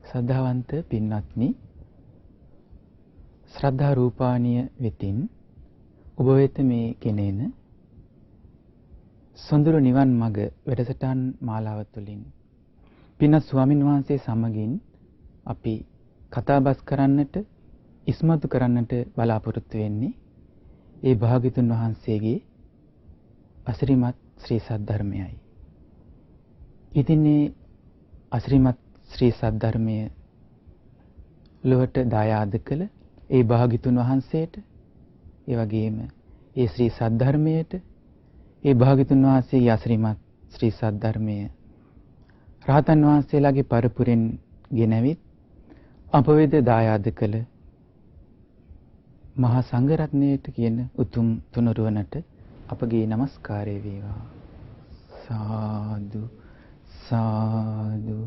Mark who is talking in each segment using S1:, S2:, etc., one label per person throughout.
S1: සද්ධාවන්ත පින්වත්නි, ශ්‍රද්ධා රූපාණිය වෙතින් ඔබ වෙත මේ කෙනේන සොඳුරු නිවන් මඟ වැඩසටහන් මාලාව තුළින් පින්වත් ස්වාමින් වහන්සේ සමගින් අපි කතාබස් කරන්නට, ඉස්මතු කරන්නට බලාපොරොත්තු වෙන්නේ ඒ භාග්‍යතුන් වහන්සේගේ අසිරිමත් ශ්‍රී සද්ධර්මයයි. ඉතින් මේ අසිරිමත් ශ්‍රී සද්ධර්මය ලොවට දායාද කළ ඒ භාග්‍යතුන් වහන්සේට, ඒ වගේම ඒ ශ්‍රී සද්ධර්මයට, ඒ භාග්‍යතුන් වහන්සේගේ අසිරිමත් ශ්‍රී සද්ධර්මය රහතන් වහන්සේලාගේ පරපුරෙන් ගෙනවිත් අප වෙත දායාද කළ මහා සංඝ රත්නයට කියන උතුම් තුනුරුවනට අපගේ নমස්කාරය වේවා. සාදු සාදු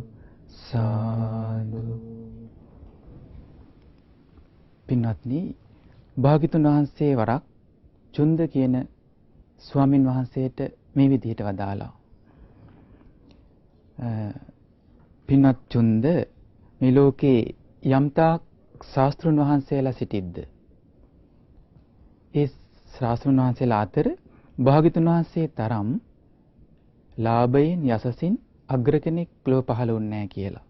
S1: සාදු. පින්වත්නි, භාග්‍යතුන් වහන්සේ වරක් චුන්ද කියන ස්වාමින් වහන්සේට මේ විදිහට වදාලා. පින්වත් චුන්ද, මේ ලෝකේ යම්තාක් ශාස්ත්‍රුන් වහන්සේලා සිටිද්ද, ඒ ශාස්ත්‍රුන් වහන්සේලා අතර භාග්‍යතුන් වහන්සේ තරම් ලාභයෙන් යසසින් අග්‍ර කෙනෙක් ලොව පහළ වුණේ නැහැ කියලා.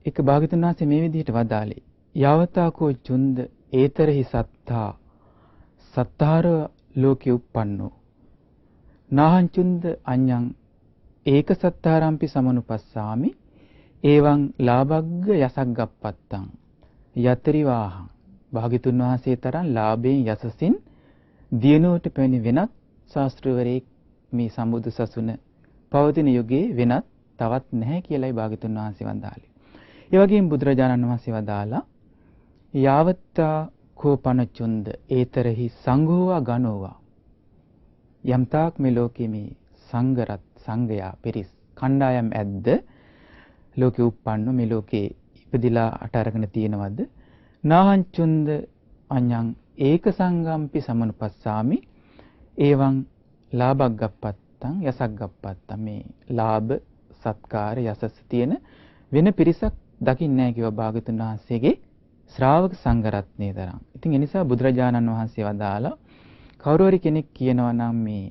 S1: ඒක භාග්‍යතුන් වහන්සේ මේ විදිහට වදාළේ. යාවතාකෝ චුන්ද ඒතරහි සත්තා සත්තාර ලෝකේ උප්පන්නෝ නාහං චුන්ද අඤ්ඤං ඒක සත්තාරම්පි සමනුපස්සාමි එවං ලාභග්ග යසග්ගප්පත්තං යතරිවාහං. භාග්‍යතුන් වහන්සේ තරම් ලාභයෙන් යසසින් දියුණුවට පැමිණි වෙනත් ශාස්ත්‍රවරයෙක් මේ සම්බුදු සසුන පවතින යුගයේ වෙනත් තවත් නැහැ කියලායි භාග්‍යතුන් වහන්සේ වදාළේ. ඒ වගේම බුදුරජාණන් වහන්සේ වදාලා යාවත්තා කෝපන චුන්ද ඒතරහි සංඝෝවා ගණෝවා. යම්තාක් මේ ලෝකයේ මේ සංඝරත් සංඝයා පිරිස් කණ්ඩායම් ඇද්ද ලෝකෙ උප්පන්නෝ, මේ ලෝකේ ඉපදිලා අට අරගෙන තියෙනවද? නාහං චුන්ද අඤ්ඤං ඒක සංගම්පි සමනුපස්සාමි එවං ලාභග්ගප්පත්තං යසග්ගප්පත්තං. මේ ලාභ සත්කාර යසස් තියෙන වෙන පිරිසක් දකින්නේ නැහැ කිව්වා භාග්‍යතුන් වහන්සේගේ ශ්‍රාවක සංඝ රත්නයේ තරම්. ඉතින් ඒ නිසා බුදුරජාණන් වහන්සේ වදාලා කවුරු හරි කෙනෙක් කියනවා නම් මේ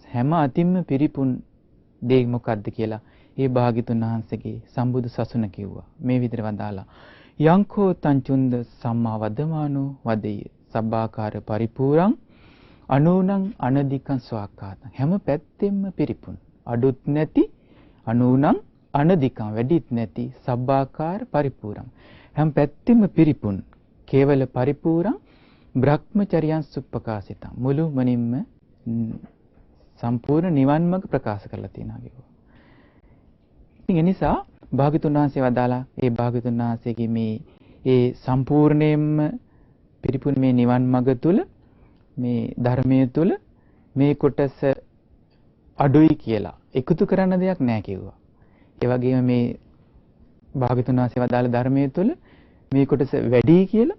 S1: හැම අතින්ම පිරිපුන් දේ මොකක්ද කියලා, ඒ භාග්‍යතුන් වහන්සේගේ සම්බුදු සසුන කිව්වා. මේ විදිහට වදාලා යංකෝ තංචුන්ද සම්මා වදමානෝ වදෙය සබ්බාකාර පරිපූර්ණං අනූනං අනදිකං ස්වාකාතං. හැම පැත්තෙම පිරිපුන්, අඩුත් නැති, අනූනං අනදිකං වැඩිත් නැති, සබ්බාකාර පරිපූර්ණං හැම පැත්තෙම පිරිපුන්, කේවල පරිපූර්ණං බ්‍රහ්මචර්යං සුප්පකාසිතං මුළු මනින්ම සම්පූර්ණ නිවන් මඟ ප්‍රකාශ කරලා තියෙනවා කිව්වා. ඉතින් ඒ නිසා භාග්‍යතුන් වහන්සේ වදාලා ඒ භාග්‍යතුන් වහන්සේගේ මේ ඒ සම්පූර්ණයෙන්ම පිරිපුන් මේ නිවන් මඟ තුල, මේ ධර්මයේ තුල මේ කොටස අඩුයි කියලා එකතු කරන්න දෙයක් නැහැ කිව්වා. ඒ වගේම මේ භාග්‍යතුන් වහන්සේ වදාළ ධර්මයේ තුල මේ කොටස වැඩි කියලා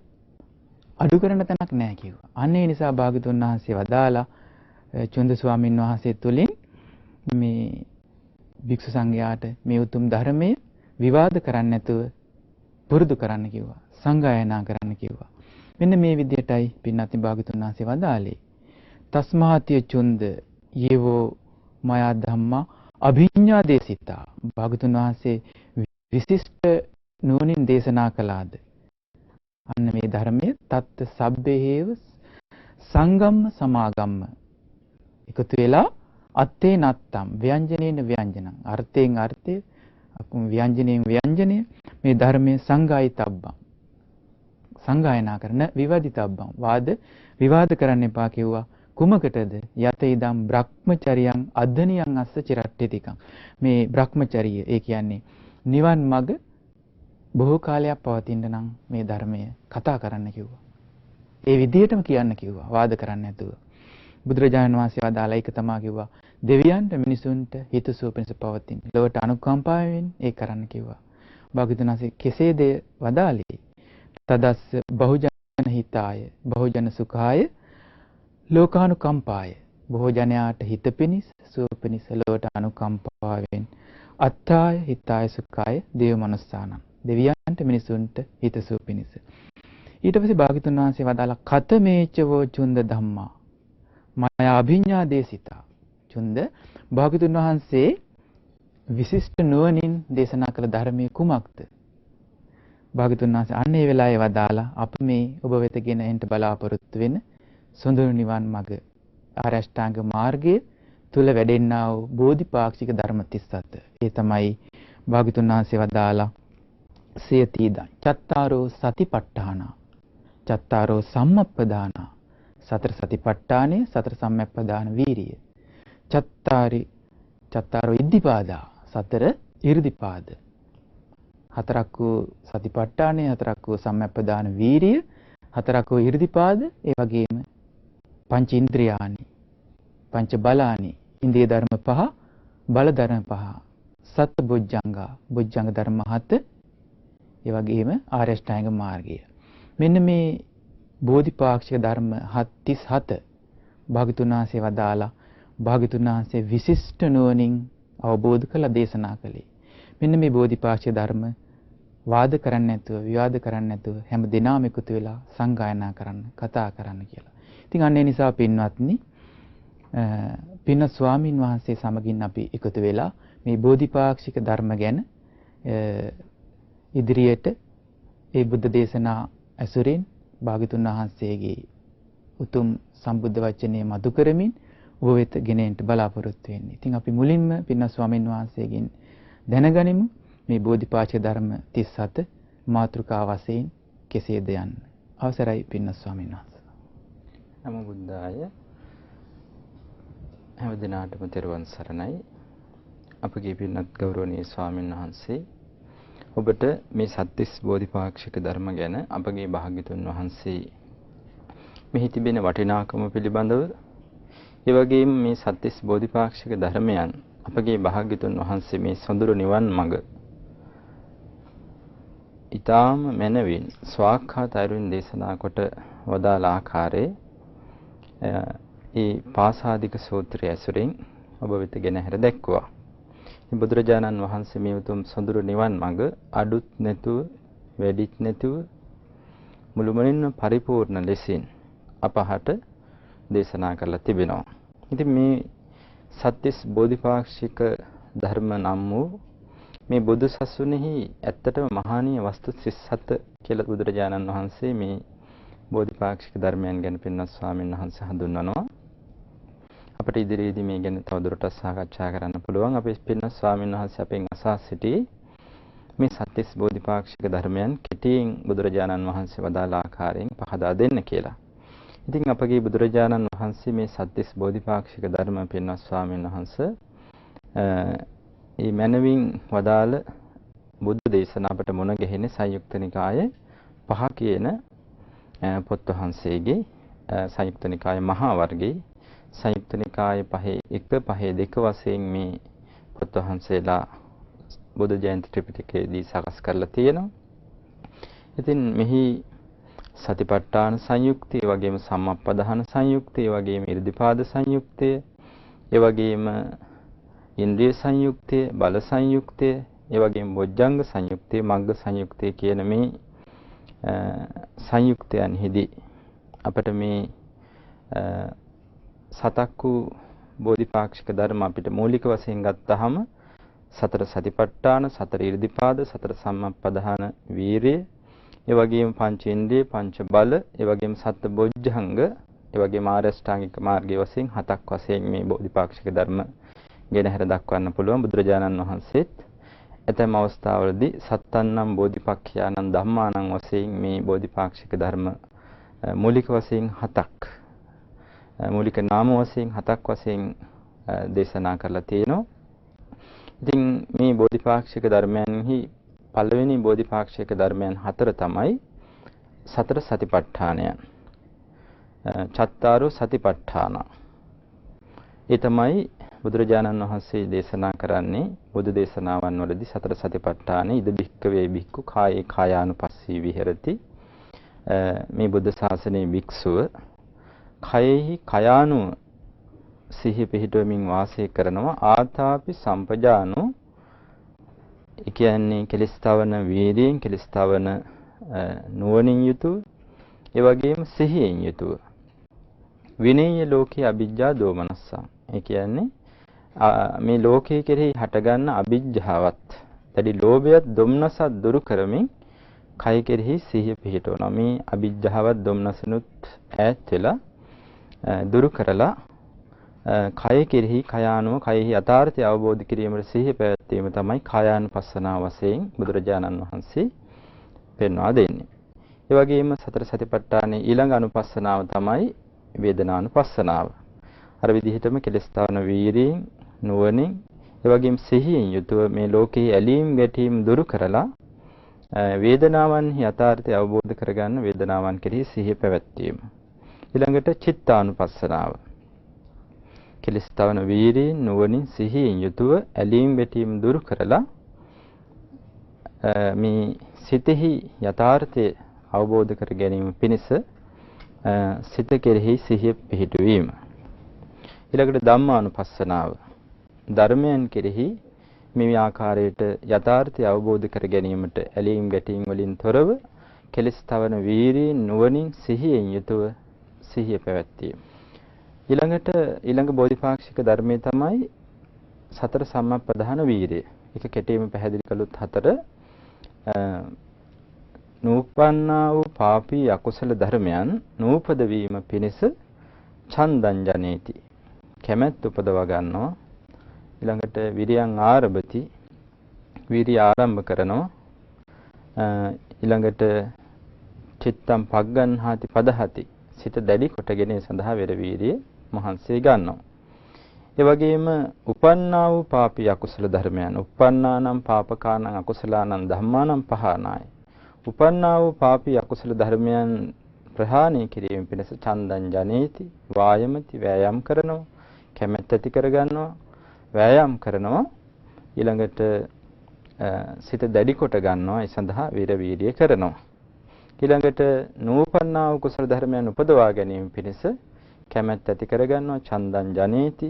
S1: අඩු කරන තැනක් නැහැ කිව්වා. අන්න ඒ නිසා භාග්‍යතුන් වහන්සේ වදාලා චුන්ද ස්වාමීන් වහන්සේ තුලින් මේ භික්ෂු සංඝයාට මේ උතුම් ධර්මයේ විවාද කරන්නේ නැතුව පුරුදු කරන්න කිව්වා. සංගායනා කරන්න කිව්වා. මෙන්න මේ විදිහටයි පින්වත්නි භාග්‍යතුන් වහන්සේ වදාළේ. තස්මාතිය චුන්ද යේවෝ මයා ධම්මා අභිඤ්ඤා දේශිතා. භාග්‍යතුන් වහන්සේ විශිෂ්ට නුවණින් දේශනා කළාද. අන්න මේ ධර්මයේ තත්ත සබ්බේහේව සංගම්ම සමාගම්ම එකතු වෙලා අත්තේ නත්තම් ව්‍යංජනේන ව්‍යංජනං අර්ථයෙන් අර්ථය ව්‍යංජනයෙන් ව්‍යංජනය මේ ධර්මයේ සංගායිතබ්බං සංගායනා කරන විවාදිතබ්බං විවාද කරන්න එපා කිව්වා. කුමකටද? යත ඉදම් බ්‍රහ්මචරියං අද්දනියං අස්ස චිරට්ඨිතිකං. මේ බ්‍රහ්මචරිය ඒ කියන්නේ නිවන් මඟ බොහෝ කාලයක් පවතින්න නම් මේ ධර්මය කතා කරන්න කිව්වා. ඒ විදිහටම කියන්න කිව්වා, වාද කරන්න නැතුව. බුදුරජාණන් වහන්සේ වදාලා ඒක තමයි කිව්වා, දෙවියන්ට මිනිසුන්ට හිතසුව පිණිස පවතින ලොවට අනුකම්පාවෙන් ඒ කරන්න කිව්වා. භාග්‍යවතුන් වහන්සේ කෙසේද වදාළේ? තදස්ස බහුජන හිතාය බහුජන සුඛාය ලෝකානුකම්පාය. බොහෝ ජනයාට හිත පිණිස සුව පිණිස ලොවට අනුකම්පාවෙන් අත්තාය හිතාය සුඛාය දේව මනස්සානං. දෙවියන්ට මිනිසුන්ට හිතසුව පිණිස. ඊට පස්සේ භාග්‍යතුන් වහන්සේ වදාලා කතමේචවෝ චුන්ද ධම්මා මායා අභිඤ්ඤා දේසිතා. චුන්ද භාග්‍යතුන් වහන්සේ විශිෂ්ට නුවණින් දේශනා කළ ධර්මයේ කුමක්ද? භාග්‍යතුන් වහන්සේ අන්නේ වෙලාවේ වදාලා අප මේ ඔබ වෙත ගෙන එන්න බලාපොරොත්තු වෙන සොඳුරු නිවන් මඟ ආර්ය අෂ්ටාංග මාර්ගයේ තුල වැඩෙන්නා වූ බෝධිපාක්ෂික ධර්ම 37. ඒ තමයි භාග්‍යතුන් වහන්සේ වදාලා සියතිදා චත්තාරෝ සතිපට්ඨාන චත්තාරෝ සම්මප්පදාන සතර සතිපට්ඨානෙ සතර සම්මප්පදාන වීරිය චත්තාරෝ ඉද්ධිපාදා සතර 이르දිපාද හතරක් වූ සතිපට්ඨානෙ හතරක් වූ සම්මප්පදාන වීරිය හතරක් වූ ඉර්ධිපාද ඒ වගේම පංච ඉන්ද්‍රියානි පංච බලානි ඉන්ද්‍රිය ධර්ම 5 බල ධර්ම 5 සත් බොජ්ජංගා බොජ්ජංග ධර්ම 7 ඒ වගේම ආර්ය අෂ්ටාංග මාර්ගය මෙන්න මේ බෝධිපාක්ෂික ධර්ම 37 භාග්‍යතුන් වහන්සේ වදාලා භාග්‍යතුන් වහන්සේ විශිෂ්ට නුවණින් අවබෝධ කළ දේශනා කළේ මෙන්න මේ බෝධිපාක්ෂික ධර්ම වාද කරන්නේ නැතුව විවාද කරන්නේ නැතුව හැම දිනම එකතු වෙලා සංගායනා කරන්න කතා කරන්න කියලා. ඉතින් අන්න ඒ නිසා පින්වත්නි පින්වත් ස්වාමින් වහන්සේ සමගින් අපි එකතු වෙලා මේ බෝධිපාක්ෂික ධර්ම ගැන ඉදිරියට ඒ බුද්ධ දේශනා ඇසුරින් භාග්‍යතුන් වහන්සේගේ උතුම් සම්බුද්ධ වචනේ මතු කරමින් ඔබ වෙත ගෙනෙන්න බලාපොරොත්තු වෙන්නේ. ඉතින් අපි මුලින්ම පින්වත් ස්වාමින් වහන්සේගෙන් දැනගනිමු මේ බෝධිපාක්ෂික ධර්ම 37 මාතෘකා වශයෙන් කෙසේද යන්න. අවසරයි පින්වත් ස්වාමීන් වහන්සේ.
S2: නමෝ බුද්ධාය. හැම දිනාටම තෙරුවන් සරණයි. අපගේ පින්වත් ගෞරවනීය ස්වාමීන් වහන්සේ ඔබට මේ සත්‍තිස් බෝධිපාක්ෂික ධර්ම ගැන අපගේ භාග්‍යතුන් වහන්සේ මෙහි තිබෙන වටිනාකම පිළිබඳව ඒ වගේම මේ සත්‍තිස් බෝධිපාක්ෂික ධර්මයන් අපගේ භාග්‍යතුන් වහන්සේ මේ සොඳුරු නිවන් මඟ ඊටාම මනවින් ස්වාක්ඛාත අයුරින් දේශනා කොට වදාළ ආකාරයේ ඒ පාසාදික සූත්‍රය ඇසුරින් ඔබ වෙත ගෙන හැර දැක්වුවා. මේ බුදුරජාණන් වහන්සේ මේ උතුම් සොඳුරු නිවන් මඟ අඩුත් නැතුව වැඩිත් නැතුව මුළුමනින්ම පරිපූර්ණ ලෙසින් අපහට දේශනා කරලා තිබෙනවා. ඉතින් මේ සත්‍තිස් බෝධිපාක්ෂික ධර්ම නම් වූ මේ බුදු සසුනේහි ඇත්තටම මහානීය වස්තු 37 කියලා බුදුරජාණන් වහන්සේ මේ බෝධිපාක්ෂික ධර්මයන් ගැන පින්වත් ස්වාමීන් වහන්සේ හඳුන්වනවා. අපිට ඉදිරියේදී මේ ගැන තවදුරටත් සාකච්ඡා කරන්න පුළුවන්. අපේ පින්වත් ස්වාමීන් වහන්සේ අපෙන් අසා සිටි මේ සත්‍තිස් බෝධිපාක්ෂික ධර්මයන් කෙටියෙන් බුදුරජාණන් වහන්සේ වදාළ ආකාරයෙන් පහදා දෙන්න කියලා. ඉතින් අපගේ බුදුරජාණන් වහන්සේ මේ සත්‍තිස් බෝධිපාක්ෂික ධර්ම පින්වත් ස්වාමීන් වහන්සේ මේ මනවින් වදාළ බුද්ධ දේශනා අපට මුණ ගැහෙන්නේ සංයුක්ත නිකායේ 5 කියන පොත් වහන්සේගේ සංයුක්ත නිකායේ මහා වර්ගයේ සංයුක්ත නිකායේ 5 2 වශයෙන් මේ පොත් වහන්සේලා බුදු ජයන්ති ත්‍රිපිටකයේදී සකස් කරලා තියෙනවා. ඉතින් මෙහි සතිපට්ඨාන සංයුක්තය, ඒ වගේම සම්මප්පදාන සංයුක්තය, ඒ වගේම ඉර්ධිපාද සංයුක්තය, ඒ වගේම ඉන්ද්‍රිය සංයුක්තය, බල සංයුක්තය, ඒ වගේම බොජ්ජංග සංයුක්තය, මග්ග සංයුක්තය කියන මේ සංයුක්තයන්හිදී අපිට මේ සතක් වූ බෝධිපාක්ෂික ධර්ම අපිට මූලික වශයෙන් ගත්තාම සතර සතිපට්ඨාන, සතර ඉර්ධිපාද, සතර සම්මප්පදාන වීරිය, ඒ වගේම පංච ඉන්ද්‍රිය, පංච බල, ඒ වගේම සත්ත බොජ්ජංග, ඒ වගේම ආර්ය අෂ්ටාංගික මාර්ගයේ වශයෙන් 7ක් වශයෙන් මේ බෝධිපාක්ෂික ධර්ම ගෙන හැර දක්වන්න පුළුවන්. බුදුරජාණන් වහන්සේත් ඇතැම් අවස්ථාවලදී සත්තන්නම් බෝධිපක්ඛයානං ධම්මානං වශයෙන් මේ බෝධිපාක්ෂික ධර්ම මූලික වශයෙන් 7ක් මූලික නාම වශයෙන් 7ක් වශයෙන් දේශනා කරලා තියෙනවා. ඉතින් මේ බෝධිපාක්ෂික ධර්මයන්හි පළවෙනි බෝධිපාක්ෂික ධර්මයන් 4 තමයි සතර සතිපට්ඨානයන්. චත්තාරෝ සතිපට්ඨාන. ඒ තමයි බුදුරජාණන් වහන්සේ දේශනා කරන්නේ බුදු දේශනාවන් වලදී සතර සතිපට්ඨානෙ ඉද භික්කවේ භික්ඛු කායේ කායානුපස්සී විහෙරති. මේ බුද්ධ ශාසනයේ භික්ෂුව කයෙහි කයානු සිහි පිහිටුවමින් වාසය කරනවා. ආතාපි සම්පජානෝ ඒ කියන්නේ කෙලිස්තවන වීර්යයෙන් කෙලිස්තවන නුවණින් යුතුව ඒ වගේම සිහියෙන් යුතුව විනේය ලෝකේ අවිජ්ජා දෝමනස්සං. ඒ කියන්නේ මේ ලෝකයේ කෙරෙහි හටගන්න අවිජ්ජාවත් දැඩි ලෝභයත් දුම්නසත් දුරු කරමින් කය කෙරෙහි සිහිය පිහිටවනවා. මේ අවිජ්ජාවත් දුම්නසනුත් ඈත් වෙලා දුරු කරලා කය කෙරෙහි කයානුව කයෙහි යථාර්ථය අවබෝධ කිරීමට සිහිය පැවැත්වීම තමයි කායානුපස්සනාව වශයෙන් බුදුරජාණන් වහන්සේ පෙන්වා දෙන්නේ. ඒ වගේම සතර සතිපට්ඨානයේ ඊළඟ අනුපස්සනාව තමයි වේදනානුපස්සනාව. අර විදිහටම කෙලස්තාවන වීරියෙන් නුවණින් ඒ වගේම සිහියෙන් යුතුව මේ ලෝකයේ ඇලීම් ගැටීම් දුරු කරලා වේදනාවන්හි යථාර්ථය අවබෝධ කරගන්න වේදනාවන් කෙරෙහි සිහිය පැවැත්වීම. ඊළඟට චිත්තානුපස්සනාව. කෙලස්තාවන වීරියෙන් නුවණින් සිහියෙන් යුතුව ඇලීම් ගැටීම් දුරු කරලා මේ සිතෙහි යථාර්ථය අවබෝධ කර ගැනීම පිණිස සිත කෙරෙහි සිහිය පිහිටුවීම. ඊළඟට ධම්මානුපස්සනාව. ධර්මයන් කෙරෙහි මේ ආකාරයට යථාර්ථය අවබෝධ කර ගැනීමට ඇලීම් ගැටීම් වලින් තොරව කෙලස්තවන වීරියෙන් නුවණින් සිහියෙන් යුතුව සිහිය පැවැත්වීම. ඊළඟ බෝධිපාක්ෂික ධර්මයේ තමයි සතර සම්මප්පදාන වීරිය. ඒක කෙටිම පැහැදිලි කළොත් හතර නූපන්නා වූ පාපී අකුසල ධර්මයන් නූපද වීම පිණිස ඡන්දං ජනේති. කැමැත්ත උපදවා ගන්නවා. ඊළඟට විරියං ආරභති. විරිය ආරම්භ කරනවා. ඊළඟට චිත්තං පග්ගන්හාති පදහති. සිත දැඩි කොටගෙන සඳහා වෙර වීරිය මහන්සිය ගන්නවා. ඒ වගේම උපන්නා වූ පාපී අකුසල ධර්මයන් උපන්නානම් පාපකානං අකුසලානං ධම්මානං පහනාය. උපන්නා වූ පාපී අකුසල ධර්මයන් ප්‍රහාණය කිරීම පිණිස ඡන්දං ජනේති වායමති වෑයම් කරනවා. කැමැත්ත ඇති කරගන්නවා. වෑයම් කරනවා. ඊළඟට සිත දැඩි කොට ගන්නවා. ඒ සඳහා විර වීර්ය කරනවා. ඊළඟට නූපන්නා වූ කුසල ධර්මයන් උපදවා ගැනීම පිණිස කැමැත්ත ඇති කරගන්නවා. ඡන්දං ජනේති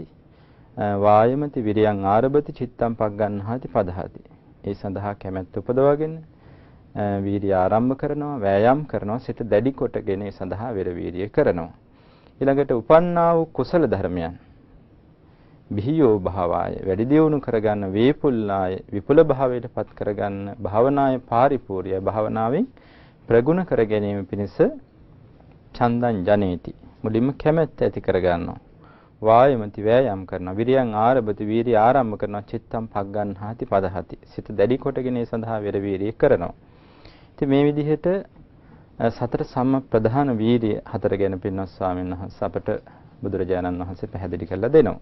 S2: වායමති විරියං ආරභති චිත්තං පග්ගන්හාති පදහති. ඒ සඳහා කැමැත්ත උපදවාගෙන වීර්ය ආරම්භ කරනවා. වෑයම් කරනවා. සිත දැඩි කොටගෙන ඒ සඳහා විර වීර්ය කරනවා. ඊළඟට උපන්නා වූ කුසල ධර්මයන් බිහියෝ භාවය වැඩි දියුණු කරගන්න වේපුල්ලාය විපුල භාවයට පත් කරගන්න භාවනාය පාරිපූර්ය භාවනාවෙන් ප්‍රගුණ කර ගැනීම පිණිස ඡන්දං ජනේති මුලින්ම කැමැත්ත ඇති කරගන්නවා. වායමති වෑයම් කරනවා. විරියං ආරභති වීර්ය ආරම්භ කරනවා. චිත්තං පග්ගන්හාති පදහති. සිත දැඩි කොටගෙන ඒ සඳහා වෙර වීර්ය කරනවා. ඉතින් මේ විදිහට සතර සම්ප්‍රදාන වීර්ය හතර ගැන පින්වත් ස්වාමීන් වහන්සේ අපට බුදුරජාණන් වහන්සේ පැහැදිලි කරලා දෙනවා.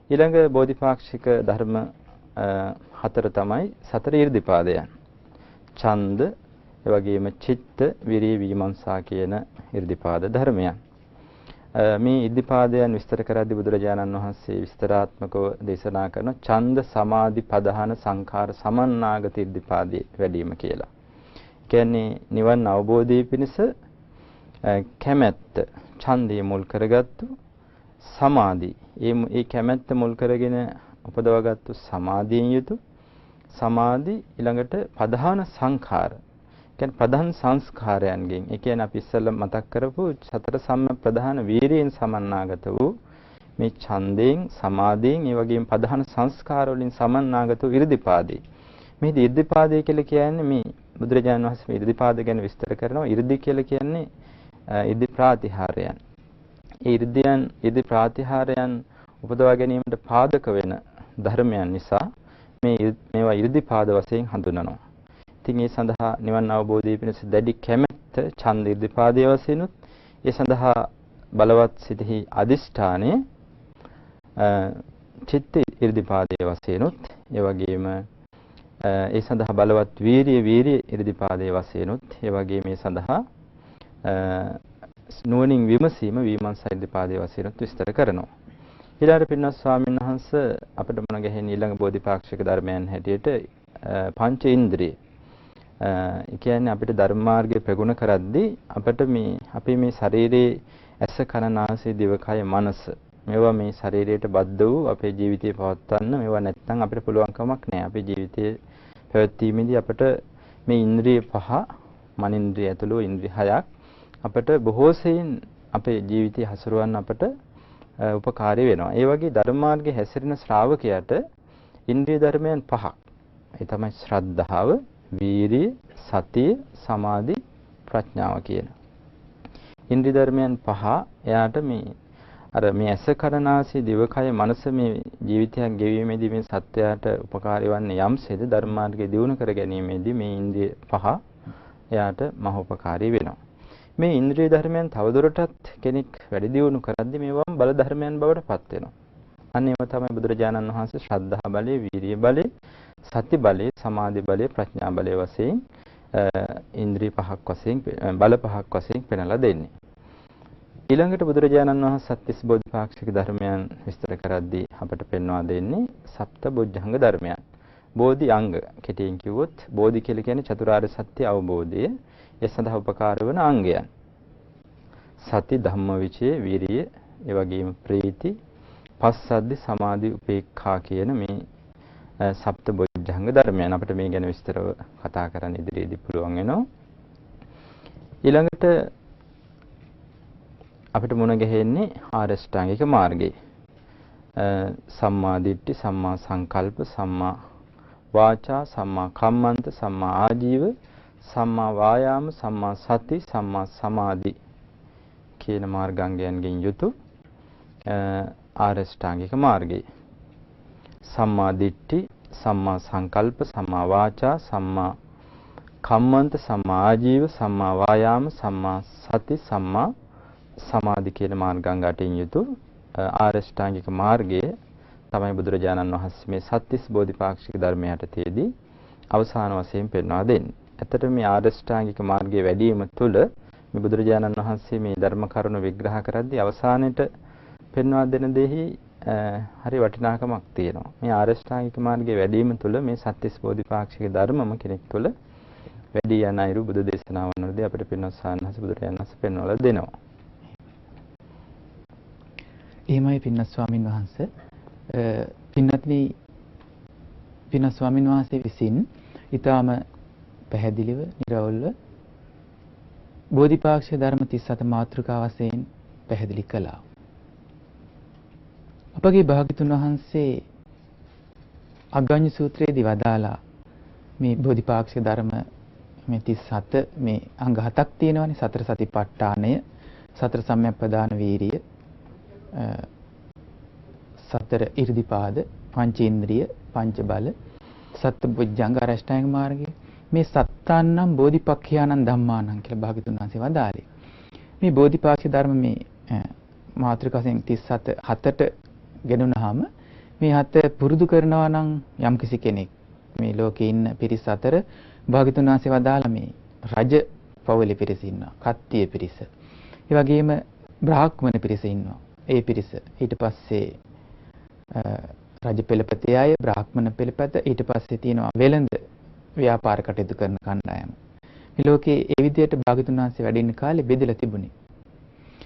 S2: ඊළඟ බෝධිපාක්ෂික ධර්ම හතර තමයි සතර ඍද්ධිපාදයන්. ඡන්ද, ඒ වගේම චිත්ත, විරිය, විමර්ශා කියන ඍද්ධිපාද ධර්මයන්. මේ ඍද්ධිපාදයන් විස්තර කරද්දී බුදුරජාණන් වහන්සේ විස්තරාත්මකව දේශනා කරන ඡන්ද, සමාධි, පදහන, සංඛාර සමන්නාගත ඍද්ධිපාදයේ වැඩිම කියලා. කියන්නේ නිවන් අවබෝධයේ පිණිස කැමැත්ත ඡන්දය මුල් කරගත්තු සමාධි ඒ කැමැත්ත මුල් කරගෙන උපදවාගත්තු සමාධියෙන් යුතු සමාධි ඊළඟට ප්‍රධාන සංඛාර කියන්නේ ප්‍රධාන සංස්කාරයන්ගෙන් ඒ කියන්නේ අපි ඉස්සෙල්ලා මතක් කරපු සතර සම්ම ප්‍රධාන වීර්යයෙන් සමන්නාගත වූ මේ ඡන්දයෙන් සමාධියෙන් ඒ වගේම ප්‍රධාන සංස්කාර වලින් සමන්නාගත වූ 이르දිපාදේ මේ 이르දිපාදේ කියලා කියන්නේ මේ බුදුරජාණන් වහන්සේ මේ 이르දිපාද ගැන විස්තර කරනවා 이르දි කියලා කියන්නේ ඉදි ප්‍රාතිහාරයන්. ඒ ඉදි ප්‍රාතිහාරයන් උපදවා ගැනීමට පාදක වෙන ධර්මයන් නිසා මේවා ඉර්ධිපාද වශයෙන් හඳුනනවා. ඉතින් ඒ සඳහා නිවන් අවබෝධය පිණිස දැඩි කැමැත්ත ඡන්ද ඉර්ධිපාදයේ වශයෙන්ුත් ඒ සඳහා බලවත් සිතෙහි අදිෂ්ඨානය චිත්ත ඉර්ධිපාදයේ වශයෙන්ුත් ඒ වගේම ඒ සඳහා බලවත් වීර්ය ඉර්ධිපාදයේ වශයෙන්ුත් ඒ වගේම මේ සඳහා නුවණින් විමසීම විමර්ශා ඉර්ධිපාදයේ වශයෙන්ුත් විස්තර කරනවා. ඊළඟට පින්වත් ස්වාමීන් වහන්සේ අපිට මන ගැහෙන ඊළඟ බෝධිපාක්ෂික ධර්මයන් හැටියට පංච ඉන්ද්‍රිය. ඒ කියන්නේ අපිට ධර්ම මාර්ගය ප්‍රගුණ කරද්දී අපිට අපේ මේ ශරීරයේ ඇස කන නාසය දිවකය මනස මේවා මේ ශරීරයට බද්ධ වූ අපේ ජීවිතය පවත්වන්න මේවා නැත්නම් අපිට පුළුවන් කමක් නැහැ. අපේ ජීවිතය පැවැත්වීමේදී අපට මේ ඉන්ද්‍රිය පහ මනින්ද්‍රිය ඇතුළු ඉන්ද්‍රිය හයක් අපට බොහෝ සෙයින් අපේ ජීවිතය හසුරවන්න අපට උපකාරී වෙනවා. ඒ වගේ ධර්ම මාර්ගයේ හැසිරෙන ශ්‍රාවකයාට ඉන්ද්‍රිය ධර්මයන් පහක්. ඒ තමයි ශ්‍රද්ධාව, වීරිය, සතිය, සමාධි, ප්‍රඥාව කියන. ඉන්ද්‍රිය ධර්මයන් පහ එයාට මේ ඇස කරනාසී දිවකය මනස මේ ජීවිතයක් ගෙවීමේදී මේ සත්‍යයට උපකාරී වන්නේ යම්සේද ධර්ම මාර්ගයේ දියුණු කර ගැනීමේදී මේ ඉන්ද්‍රිය පහ එයාට මහෝපකාරී වෙනවා. මේ ඉන්ද්‍රිය ධර්මයන් තවදුරටත් කෙනෙක් වැඩි දියුණු කරද්දී මේවම බල ධර්මයන් බවට පත් වෙනවා. අන්න ඒව තමයි බුදුරජාණන් වහන්සේ ශ්‍රද්ධා බලය, වීරිය බලය, සති බලය, සමාධි බලය, ප්‍රඥා බලය වශයෙන් ඉන්ද්‍රිය පහක් වශයෙන් බල පහක් වශයෙන් පෙන්වලා දෙන්නේ. ඊළඟට බුදුරජාණන් වහන්සේ සත්‍තිස් බෝධිපාක්ෂික ධර්මයන් විස්තර කරද්දී අපට පෙන්වා දෙන්නේ සප්ත බොජ්ජංග ධර්මයන්. බෝධි අංග කෙටියෙන් කිව්වොත් බෝධි කියලා කියන්නේ චතුරාර්ය සත්‍ය අවබෝධය. ඒ සඳහා උපකාර වන අංගයන්. සති, ධම්මවිචය, වීරිය, ඒ වගේම ප්‍රීති, පස්සද්ධි, සමාධි, උපේක්ඛා කියන මේ සප්ත බොජ්ජංග ධර්මයන් අපිට මේ ගැන විස්තරව කතා කරන්න ඉදිරියේදී පුළුවන් වෙනවා. ඊළඟට අපිට මුණ ගැහෙන්නේ ආරෂ්ඨාංගික මාර්ගයේ. සම්මා දිට්ඨි, සම්මා සංකල්ප, සම්මා වාචා, සම්මා කම්මන්ත, සම්මා ආජීව, සම්මා වායාම, සම්මා සති, සම්මා සමාධි කියන මාර්ගාංගයන්ගෙන් යුතු ආරෂ්ඨාංගික මාර්ගය. සම්මා දිට්ඨි, සම්මා සංකල්ප, සම්මා වාචා, සම්මා කම්මන්ත, සම්මා ආජීව, සම්මා වායාම, සම්මා සති, සම්මා සමාධි කියන මාර්ගාංග අටෙන් යුතු ආරෂ්ඨාංගික මාර්ගය තමයි බුදුරජාණන් වහන්සේ මේ සත්‍තිස් බෝධිපාක්ෂික ධර්මයට තේදී අවසාන වශයෙන් පෙන්වා දෙන්නේ. ඇත්තට මේ ආරෂ්ඨාංගික මාර්ගයේ වැඩිම තුළ මේ බුදුරජාණන් වහන්සේ මේ ධර්ම කරුණු විග්‍රහ කරද්දී අවසානයේට පෙන්වා දෙන දෙහි හරි වටිනාකමක් තියෙනවා. මේ ආරෂ්ඨාංගික මාර්ගයේ වැඩිම තුළ මේ සත්‍තිස් බෝධිපාක්ෂික ධර්මම කෙනෙක් තුළ වැඩි යන අයුරු බුදු දේශනාවන් වලදී අපිට පෙන්වන සානහස බුදුරජාණන් වහන්සේ පෙන්වලා දෙනවා.
S1: එහෙමයි පින්වත් ස්වාමින් වහන්සේ. පින්වත්නි, පින්වත් ස්වාමින් වහන්සේ විසින් ඊටාම පැහැදිලිව, නිරවුල්ව බෝධිපාක්ෂික ධර්ම 37 මාතෘකා වශයෙන් පැහැදිලි කළා. අපගේ භාග්‍යතුන් වහන්සේ අග්ගඤ්ඤ සූත්‍රයේදී වදාලා මේ බෝධිපාක්ෂික ධර්ම මේ 37 මේ අංග 7ක් තියෙනවානේ. සතර සතිපට්ඨානය, සතර සම්‍යක්ප්‍රදාන වීරිය, සතර ඉර්ධිපාද, පංචේන්ද්‍රිය, පංච බල, සත්බුද්ධංග අරෂ්ඨාංග මාර්ගය. මේ සත්තාන්නම් බෝධිපක්ඛයානං ධම්මානං කියලා භාග්‍යතුන් වහන්සේ වදාළේ. මේ බෝධිපාක්ෂික ධර්ම මේ මාතෘකාවෙන් 37 හතට ගෙනුනහම මේ හත පුරුදු කරනවා නම් යම්කිසි කෙනෙක් මේ ලෝකේ ඉන්න පිරිස අතර භාග්‍යතුන් වහන්සේ වදාළ මේ රජ පවුලේ පිරිස ඉන්නවා, කත්තිය පිරිස. ඒ වගේම බ්‍රාහ්මණ පිරිස ඉන්නවා. ඒ පිරිස ඊට පස්සේ රජ පෙළපතේ අය, බ්‍රාහ්මණ පෙළපත, ඊට පස්සේ තියෙනවා වෙළඳ ව්‍යාපාර කටයුතු කරන කණ්ඩායම. මේ ලෝකේ ඒ විදිහට භාග්‍යතුන් වහන්සේ වැඩ ඉන්න කාලේ බෙදලා තිබුණේ.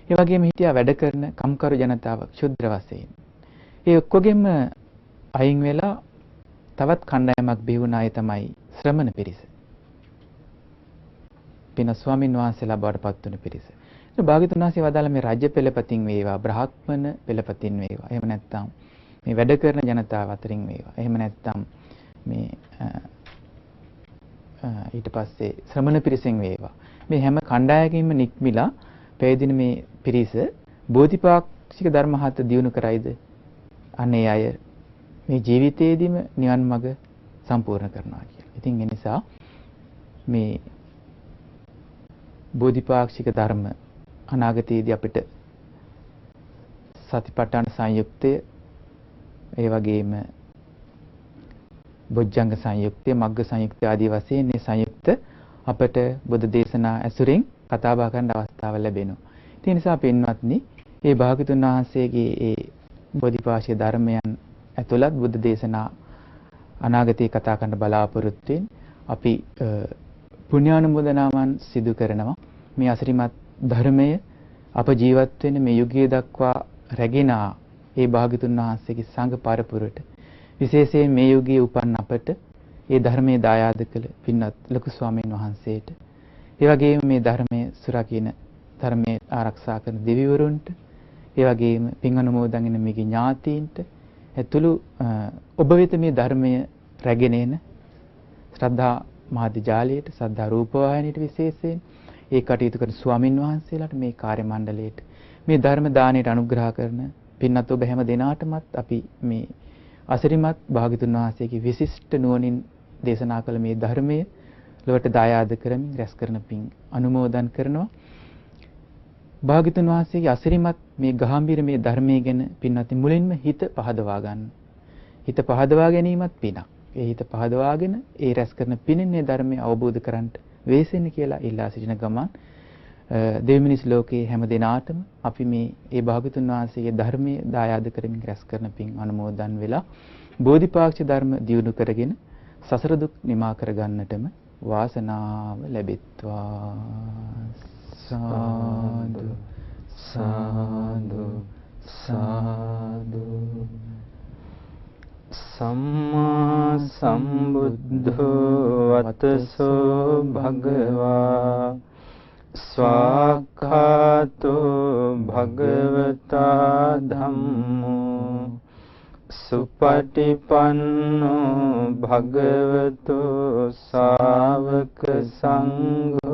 S1: ඒ වගේම හිටියා වැඩ කරන කම්කරු ජනතාව ක්ෂුද්‍ර වශයෙන්. ඒ ඔක්කොගෙම අයින් වෙලා තවත් කණ්ඩායමක් බිහි වුණ අය තමයි ශ්‍රමණ පිරිස. පින ස්වාමින් වහන්සේලා බවට පත් වුණ පිරිස. භාග්‍යතුන් වහන්සේ වදාළ මේ රජ පෙළපතින් වේවා, බ්‍රාහ්මණ පෙළපතින් වේවා, එහෙම නැත්නම් මේ වැඩ කරන ජනතාව අතරින් වේවා, එහෙම නැත්නම් මේ ඊට පස්සේ ශ්‍රමණ පිරිසෙන් වේවා, මේ හැම කණ්ඩායමකින්ම නික්මිලා පැවිදින මේ පිරිස බෝධිපාක්ෂික ධර්ම හත දියුණු කරයිද? අනේ අය මේ ජීවිතයේදීම නිවන් මඟ සම්පූර්ණ කරනවා කියලා. ඉතින් ඒ නිසා මේ බෝධිපාක්ෂික ධර්ම අනාගතයේදී අපිට සතිපට්ඨාන සංයුක්තය, ඒ වගේම බොජ්ජංග සංයුක්තය, මග්ග සංයුක්තය ආදී වශයෙන් මේ සංයුක්ත අපට බුදු දේශනා ඇසුරින් කතා බහ කරන්න අවස්ථාව ලැබෙනවා. ඒ නිසා පින්වත්නි, මේ භාග්‍යතුන් වහන්සේගේ ඒ බෝධිපාක්ෂික ධර්මයන් ඇතුළත් බුදු දේශනා අනාගතයේ කතා කරන්න බලාපොරොත්තු වෙන අපි පුණ්‍යානුමෝදනාවන් සිදු කරනවා. මේ අසිරිමත් ධර්මය අප ජීවත් වෙන මේ යුගයේ දක්වා රැගෙන ඒ භාග්‍යතුන් වහන්සේගේ සංඝ පරපුරට, විශේෂයෙන් මේ යුගයේ උපන් අපට ඒ ධර්මයේ දායාද කළ පින්වත් ලොකු ස්වාමීන් වහන්සේට, ඒ වගේම මේ ධර්මයේ සුරකින්න ධර්මයේ ආරක්ෂා කරන දෙවිවරුන්ට, ඒ වගේම පින් අනුමෝදන් වෙන මේගේ ඥාතීන්ට, ඇතුළු ඔබ වෙත මේ ධර්මය රැගෙන එන ශ්‍රද්ධා මාධ්‍ය ජාලයට, ශ්‍රද්ධා රූපවාහිනියට විශේෂයෙන් ඒ කටයුතු කරන ස්වාමින් වහන්සේලාට, මේ කාර්ය මණ්ඩලයට, මේ ධර්ම දාණයට අනුග්‍රහ කරන පින්වත් ඔබ හැම දිනාටමත් අපි මේ අසිරිමත් භාග්‍යතුන් වහන්සේගේ විශිෂ්ට නුවණින් දේශනා කළ මේ ධර්මයේ ලොවට දායාද කරමින් රැස් කරන පින් අනුමෝදන් කරනවා. භාග්‍යතුන් වහන්සේගේ අසිරිමත් මේ ගාම්භීර මේ ධර්මයේ ගැන පින්වත් මුලින්ම හිත පහදවා ගන්න. හිත පහදවා ගැනීමත් පිනක්. ඒ හිත පහදවාගෙන ඒ රැස් කරන පිනෙන් මේ ධර්මය අවබෝධ කරගන්න වෙසෙන්නේ කියලා ඉල්ලා සිටින ගමන් දෙවි මිනිස් ලෝකයේ හැම දිනාටම අපි මේ ඒ භාග්‍යතුන් වහන්සේගේ ධර්මයේ දායාද කරමින් රැස් කරන පින් අනුමෝදන් වෙලා බෝධිපාක්ෂි ධර්ම දියුණු කරගෙන සසර දුක් නිමා කරගන්නටම වාසනාව ලැබෙත්වා. සාදු සාදු සාදු.
S2: සම්මා සම්බුද්ධෝ වතසෝ භගවා ස්වාක්ඛාතෝ භගවතා ධම්මෝ සුපටිපන්නෝ භගවතෝ ශාවක සංඝෝ